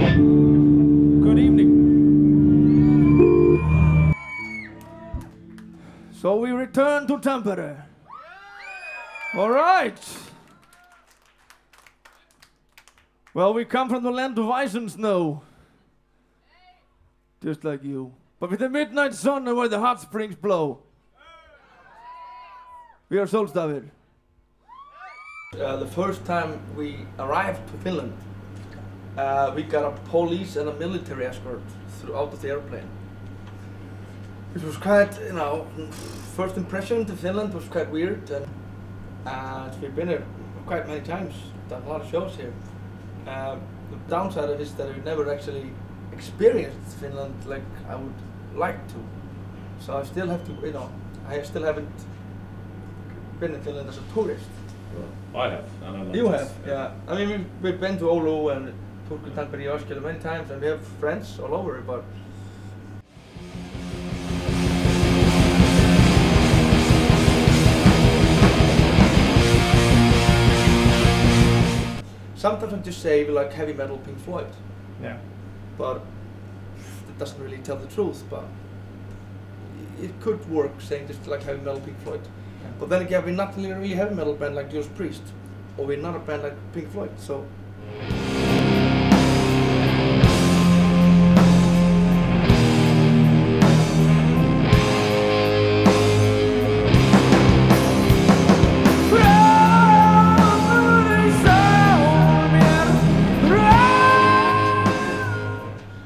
Good evening. So we return to Tampere. All right. Well, we come from the land of ice and snow. Just like you. But with the midnight sun and where the hot springs blow. We are Sólstafir. The first time we arrived to Finland, we got a police and a military escort throughout the airplane. It was quite, you know, first impression to Finland was quite weird, and we've been here quite many times, done a lot of shows here. The downside of it is that we've never actually experienced Finland like I would like to. So I still have to, you know, I still haven't been in Finland as a tourist. Well, I have. And I like you this. have, yeah. I mean, we've been to Oulu and Turku, Tampere, and Helsinki many times, and we have friends all over, but sometimes I just say we like heavy metal Pink Floyd. Yeah. But that doesn't really tell the truth, but it could work saying just like heavy metal Pink Floyd. Yeah. But then again, we're not a really heavy metal band like Judas Priest, or we're not a band like Pink Floyd, so.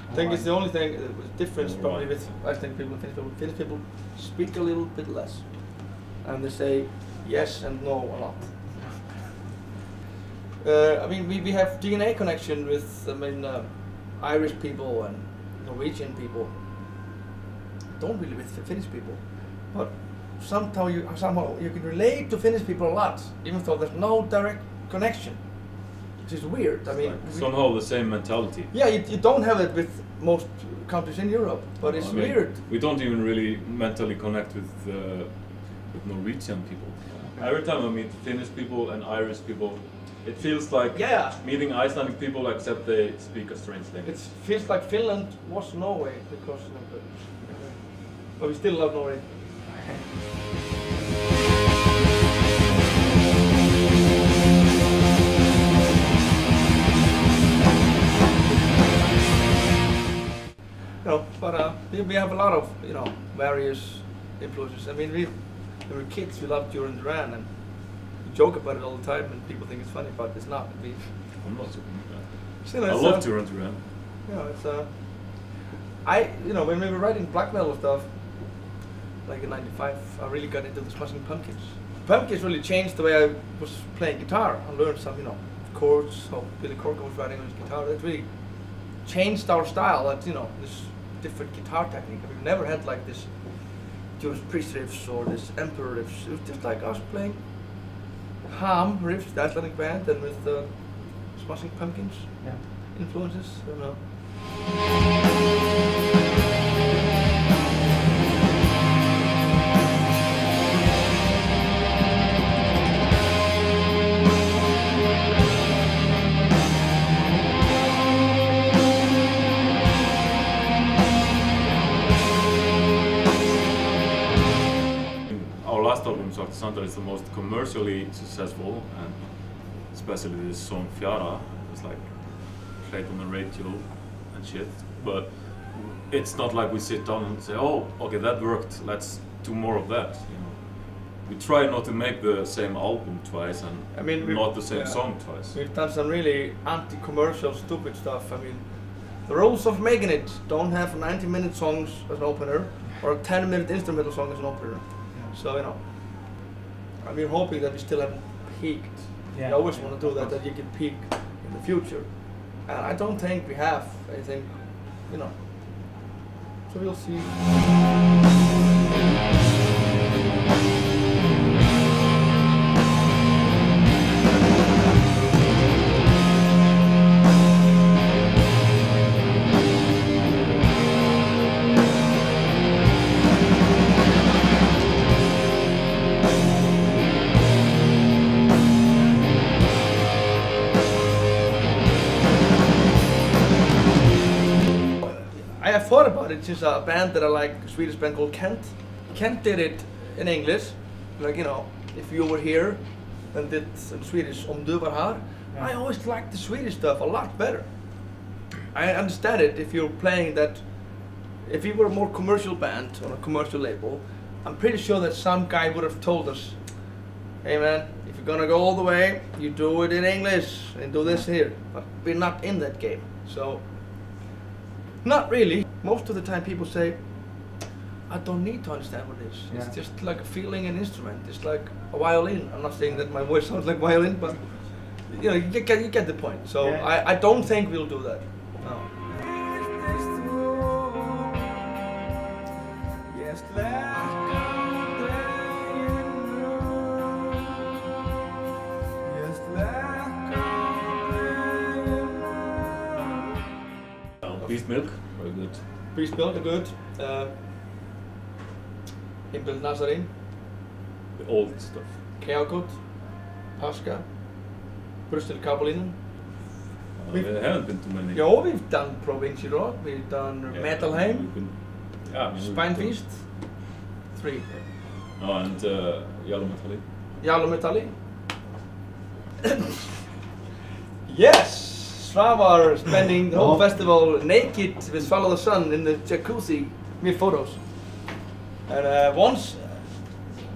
I think it's the only thing, difference probably with, I think Finnish people speak a little bit less. And they say yes and no a lot. I mean, we have DNA connection with, I mean, Irish people and Norwegian people. Don't really with Finnish people. But somehow you can relate to Finnish people a lot, even though there's no direct connection. Which is weird. I mean, like somehow the same mentality. Yeah, you don't have it with most countries in Europe, but it's weird. We don't even really mentally connect with Norwegian people. Every time I meet Finnish people and Irish people, it feels like meeting Icelandic people, except they speak a strange language. It feels like Finland was Norway because, but we still love Norway. But we have a lot of, various influences. I mean, when we were kids, we loved Duran Duran, and we joke about it all the time, and people think it's funny, but it's not. I'm not joking about that. I love Duran Duran. It's when we were writing black metal stuff, like in '95, I really got into the Smashing Pumpkins. Pumpkins really changed the way I was playing guitar. I learned some, chords, how Billy Corgan was writing on his guitar. That really changed our style. That this different guitar technique. We've never had like this Judas Priest riffs or this Emperor riffs. It was just like us playing ham riffs, the Icelandic band, and with the Smashing Pumpkins influences. I don't know. Last album, Sólstafir, is the most commercially successful, and especially this song Fjara is like played on the radio and shit. But it's not like we sit down and say, "Oh, okay, that worked. Let's do more of that." We try not to make the same album twice and not the same song twice. We've done some really anti-commercial, stupid stuff. I mean, the rules of making it: don't have 90-minute songs as an opener or a 10-minute instrumental song as an opener. So, I'm hoping that we still haven't peaked. I always want to do that you can peak in the future. And I don't think we have. I think, so we'll see. I've thought about it since a band that I like, a Swedish band called Kent. Kent did it in English, like, you know, if you were here, and did some Swedish, om du var här. Yeah. I always liked the Swedish stuff a lot better. I understand it if you're playing that, if you were a more commercial band on a commercial label, I'm pretty sure that some guy would have told us, hey man, if you're gonna go all the way, you do it in English and do this here. But we're not in that game, so not really. Most of the time people say, I don't need to understand what it is. Yeah. It's just like feeling an instrument. It's like a violin. I'm not saying that my voice sounds like violin, but you know, you get the point. So Yeah. I don't think we'll do that. No. Beast milk, very good. Beast milk are good. Impel Nazarin, The old stuff. Keakot, Pascha, Brüssel Kapolinen. We haven't been to many. Jo, we've done Provinci Rock, we've done Yeah, Metalheim, we've been- yeah, I mean, we've been- Spinefeast, 3. Oh, and Jallometalli. Jallometalli. Yes! Svavar spending the whole festival naked with Follow the Sun in the jacuzzi. We have photos. And once,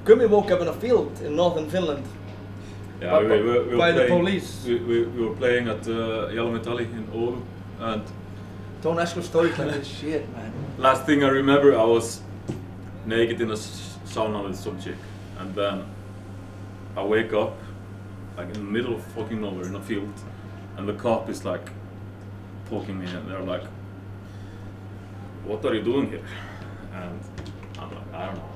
Gummi woke up in a field in northern Finland. Yeah, we were by the playing, police. We were playing at Jallometalli in Oulu, and Don't ask for stories like this shit, man. last thing I remember, I was naked in a sauna with some chick, and then I wake up like in the middle of fucking nowhere in a field, and the cop is like poking me, and they're like, "What are you doing here?" And I'm like, "I don't know.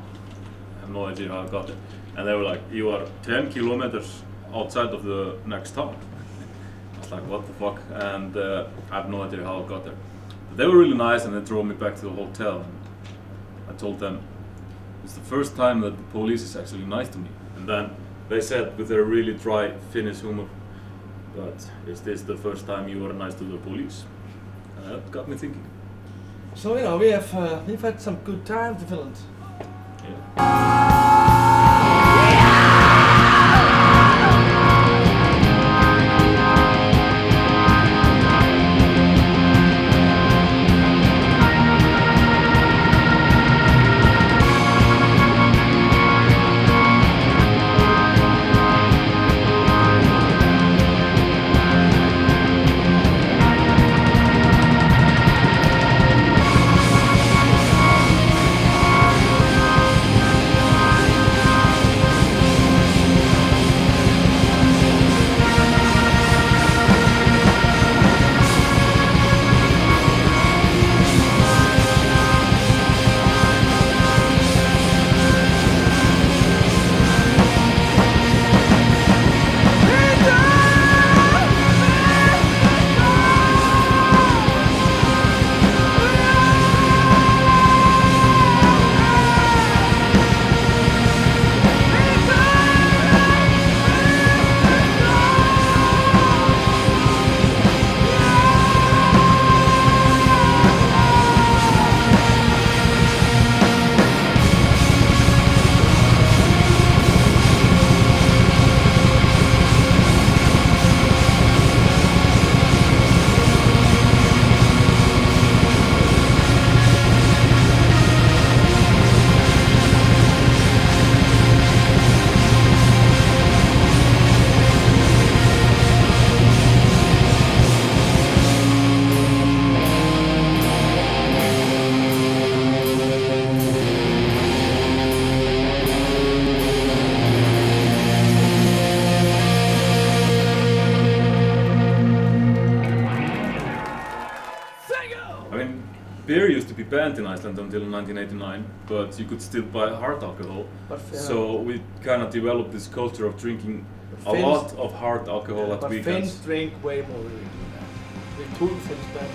I have no idea how I got there." And they were like, "You are 10 kilometers outside of the next town." I was like, "What the fuck?" And I have no idea how I got there. But they were really nice, and they drove me back to the hotel. And I told them it's the first time that the police is actually nice to me. And then they said with their really dry Finnish humor, "But is this the first time you were nice to the police?" And that got me thinking. So, you know, we've had some good times in Finland. Yeah. Beer used to be banned in Iceland until 1989, but you could still buy hard alcohol. So we kind of developed this culture of drinking a lot of hard alcohol at weekends. But Finns drink way more than we do now. We took Finns back.